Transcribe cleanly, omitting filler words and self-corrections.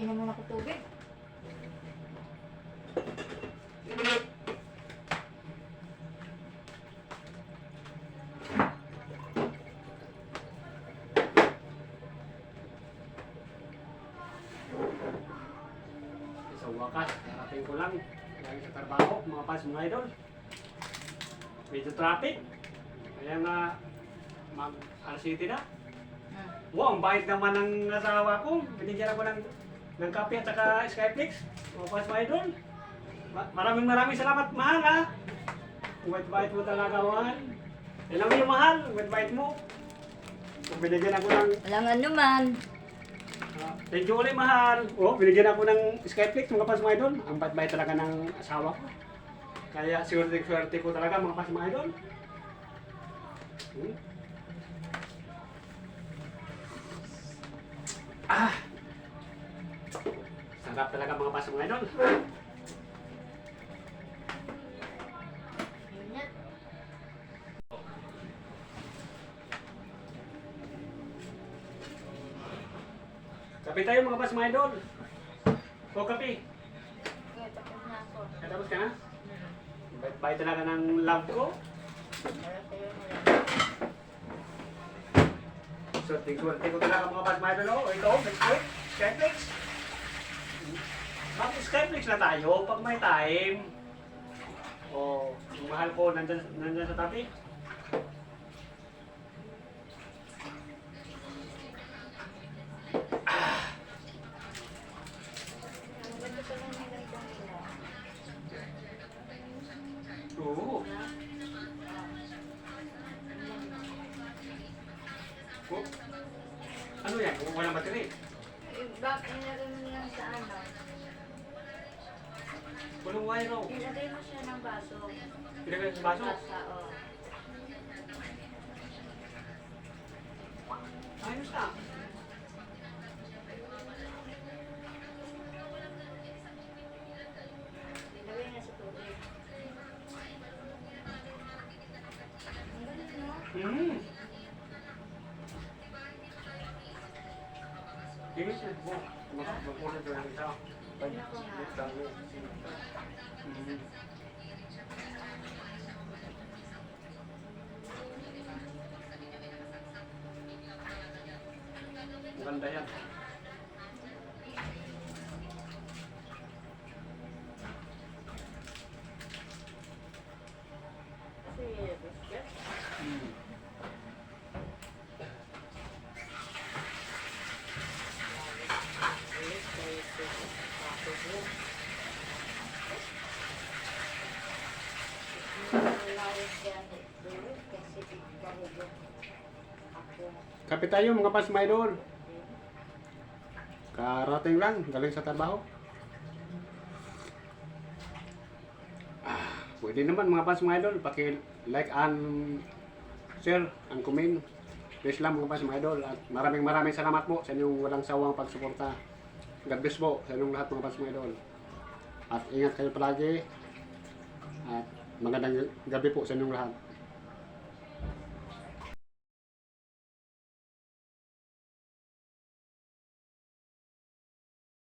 Inom muna ko tubig. Sa wakas, narating ko lang. Galing sa trabaho, mga pas, mga idol. Medyo traffic. Kaya nga, mag-RCT na. Wow, ang bait naman ng asawa ko. Binigyan ako ng kape at saka Skyflix. Mga pas, mga idol. Maraming salamat, mahal ha. Bait-bait mo talaga, mahal. Alam mo yung mahal, bait-bait mo. Binigyan ako ng Walang ano man. thank you ulit, mahal. Oh, binigyan ako ng Skyflix, mga pas, mga idol. Ang bait-bait talaga ng asawa ko. Kaya swerte ko talaga, mga pas, mga idol. Ah! Sarap talaga, mga pas, mga idol. Kape tayo, mga pas, mga idol. O, kape. Okay, tapos na ako. Katapos ka na? Bait-bait talaga ng love ko. Swerte ko talaga, mga pas, mga idol. Oh, ito, Netflix, Skyflix. Mag-Skyflix na tayo pag may time. O, yung mahal ko nandyan sa tabi. Oo. Oh. Ano yan? Kung walang battery? Back, nilagay mo lang sa ano. Walang wire raw. Nilagay mo siya ng baso. Pinagay sa baso? Basa, oh. Ayos na. Nilagay na sa tubig. Ang galing, no? Tingin siya po. Magkulit ko lang isa. Maganda yan. Kasi, biscuit. Kape tayo, mga pas, mga idol. Karating lang, galing sa trabaho. Pwede naman, mga pas, mga idol, paki-like and share and comment. Please lang, mga pas, mga idol. At maraming salamat po sa inyong walang sawang pagsuporta. God bless po sa inyong lahat, mga pas, mga idol. At ingat kayo palagi. At magandang gabi po sa inyong lahat.